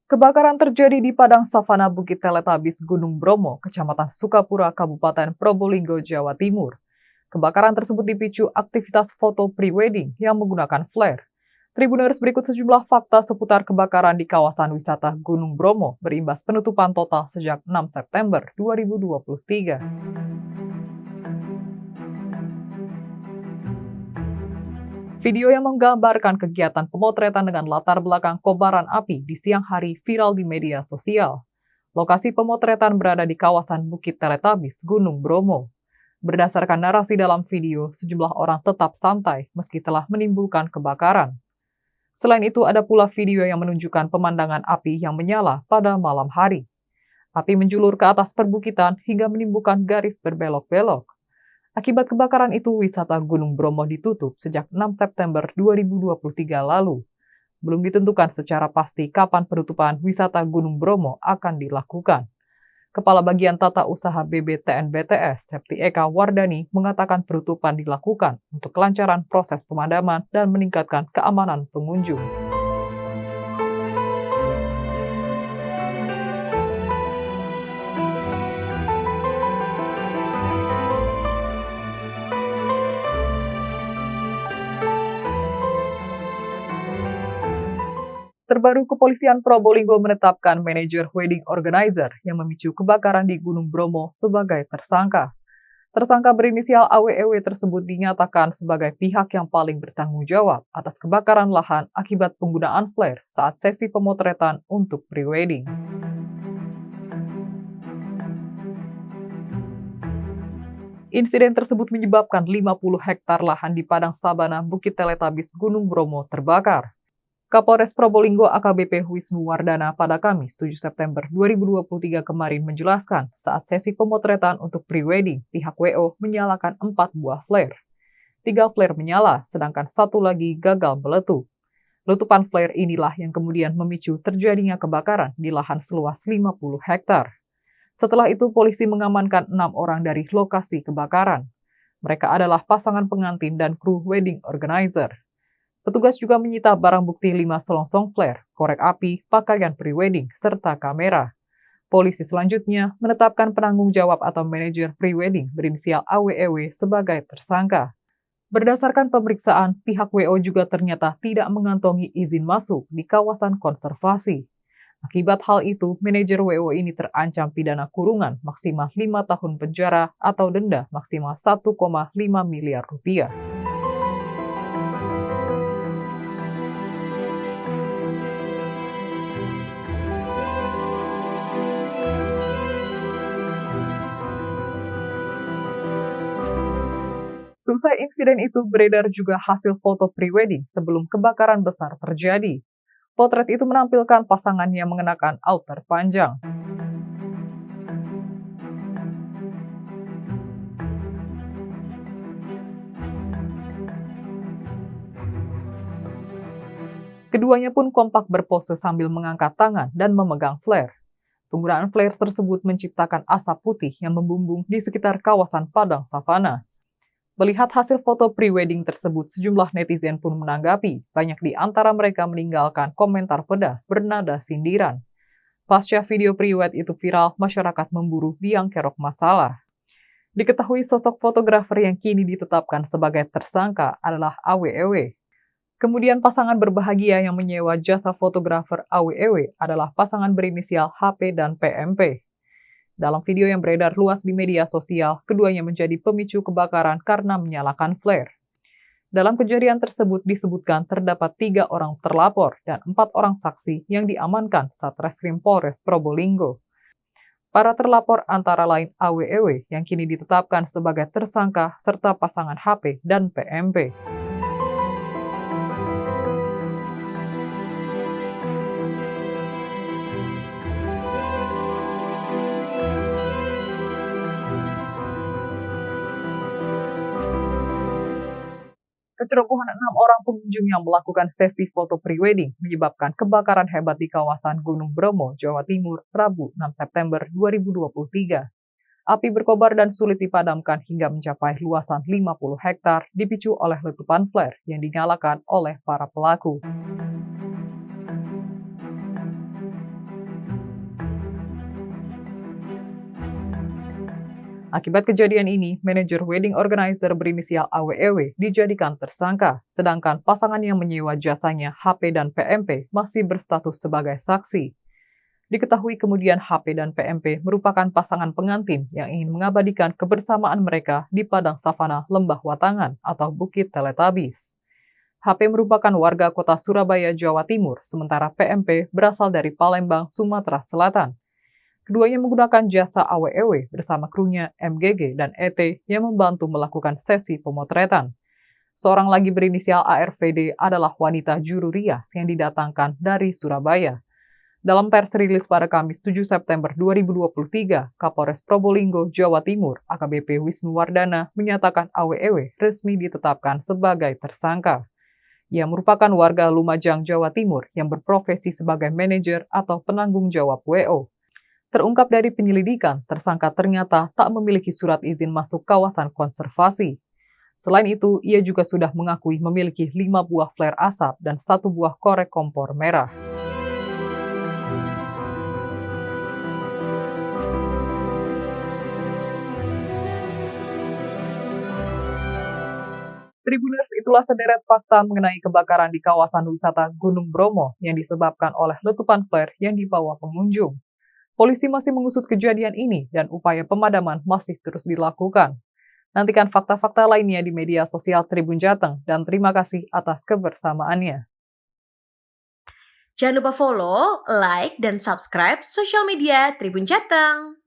Kebakaran terjadi di padang savana Bukit Teletabis, Gunung Bromo, Kecamatan Sukapura, Kabupaten Probolinggo, Jawa Timur. Kebakaran tersebut dipicu aktivitas foto pre-wedding yang menggunakan flare. Tribuners, berikut sejumlah fakta seputar kebakaran di kawasan wisata Gunung Bromo berimbas penutupan total sejak 6 September 2023. Video yang menggambarkan kegiatan pemotretan dengan latar belakang kobaran api di siang hari viral di media sosial. Lokasi pemotretan berada di kawasan Bukit Teletabis, Gunung Bromo. Berdasarkan narasi dalam video, sejumlah orang tetap santai meski telah menimbulkan kebakaran. Selain itu, ada pula video yang menunjukkan pemandangan api yang menyala pada malam hari. Api menjulur ke atas perbukitan hingga menimbulkan garis berbelok-belok. Akibat kebakaran itu, wisata Gunung Bromo ditutup sejak 6 September 2023 lalu. Belum ditentukan secara pasti kapan penutupan wisata Gunung Bromo akan dilakukan. Kepala Bagian Tata Usaha BBTN BTS, Septi Eka Wardani, mengatakan penutupan dilakukan untuk kelancaran proses pemadaman dan meningkatkan keamanan pengunjung. Terbaru, Kepolisian Probolinggo menetapkan manajer wedding organizer yang memicu kebakaran di Gunung Bromo sebagai tersangka. Tersangka berinisial AWEW tersebut dinyatakan sebagai pihak yang paling bertanggung jawab atas kebakaran lahan akibat penggunaan flare saat sesi pemotretan untuk pre-wedding. Insiden tersebut menyebabkan 50 hektar lahan di padang sabana Bukit Teletabis Gunung Bromo terbakar. Kapolres Probolinggo AKBP Wisnu Wardana pada Kamis 7 September 2023 kemarin menjelaskan saat sesi pemotretan untuk pre-wedding, pihak WO menyalakan 4 buah flare. 3 flare menyala, sedangkan 1 lagi gagal meletup. Letupan flare inilah yang kemudian memicu terjadinya kebakaran di lahan seluas 50 hektar. Setelah itu, polisi mengamankan 6 orang dari lokasi kebakaran. Mereka adalah pasangan pengantin dan kru wedding organizer. Petugas juga menyita barang bukti 5 selongsong flare, korek api, pakaian pre-wedding, serta kamera. Polisi selanjutnya menetapkan penanggung jawab atau manajer pre-wedding berinisial AWEW sebagai tersangka. Berdasarkan pemeriksaan, pihak WO juga ternyata tidak mengantongi izin masuk di kawasan konservasi. Akibat hal itu, manajer WO ini terancam pidana kurungan maksimal 5 tahun penjara atau denda maksimal 1,5 miliar rupiah. Seusai insiden itu, beredar juga hasil foto pre-wedding sebelum kebakaran besar terjadi. Potret itu menampilkan pasangan yang mengenakan outer panjang. Keduanya pun kompak berpose sambil mengangkat tangan dan memegang flare. Penggunaan flare tersebut menciptakan asap putih yang membumbung di sekitar kawasan padang savana. Melihat hasil foto pre-wedding tersebut, sejumlah netizen pun menanggapi. Banyak di antara mereka meninggalkan komentar pedas bernada sindiran. Pasca video pre-wed itu viral, masyarakat memburu biang kerok masalah. Diketahui sosok fotografer yang kini ditetapkan sebagai tersangka adalah AWEW. Kemudian pasangan berbahagia yang menyewa jasa fotografer AWEW adalah pasangan berinisial HP dan PMP. Dalam video yang beredar luas di media sosial, keduanya menjadi pemicu kebakaran karena menyalakan flare. Dalam kejadian tersebut disebutkan terdapat 3 orang terlapor dan 4 orang saksi yang diamankan Satreskrim Polres Probolinggo. Para terlapor antara lain AWEW yang kini ditetapkan sebagai tersangka serta pasangan HP dan PMP. Kecerobohan 6 orang pengunjung yang melakukan sesi foto pre-wedding menyebabkan kebakaran hebat di kawasan Gunung Bromo, Jawa Timur, Rabu 6 September 2023. Api berkobar dan sulit dipadamkan hingga mencapai luasan 50 hektar dipicu oleh letupan flare yang dinyalakan oleh para pelaku. Akibat kejadian ini, manajer wedding organizer berinisial AWEW dijadikan tersangka, sedangkan pasangan yang menyewa jasanya HP dan PMP masih berstatus sebagai saksi. Diketahui kemudian HP dan PMP merupakan pasangan pengantin yang ingin mengabadikan kebersamaan mereka di padang savana Lembah Watangan atau Bukit Teletabis. HP merupakan warga kota Surabaya, Jawa Timur, sementara PMP berasal dari Palembang, Sumatera Selatan. Keduanya menggunakan jasa AWEW bersama krunya MGG dan ET yang membantu melakukan sesi pemotretan. Seorang lagi berinisial ARVD adalah wanita juru rias yang didatangkan dari Surabaya. Dalam pers rilis pada Kamis 7 September 2023, Kapolres Probolinggo, Jawa Timur, AKBP Wisnu Wardana, menyatakan AWEW resmi ditetapkan sebagai tersangka. Ia merupakan warga Lumajang, Jawa Timur yang berprofesi sebagai manajer atau penanggung jawab WO. Terungkap dari penyelidikan, tersangka ternyata tak memiliki surat izin masuk kawasan konservasi. Selain itu, ia juga sudah mengakui memiliki 5 buah flare asap dan 1 buah korek kompor merah. Tribuners, itulah sederet fakta mengenai kebakaran di kawasan wisata Gunung Bromo yang disebabkan oleh letupan flare yang dibawa pengunjung. Polisi masih mengusut kejadian ini dan upaya pemadaman masih terus dilakukan. Nantikan fakta-fakta lainnya di media sosial Tribun Jateng dan terima kasih atas kebersamaannya. Jangan lupa follow, like, dan subscribe sosial media Tribun Jateng.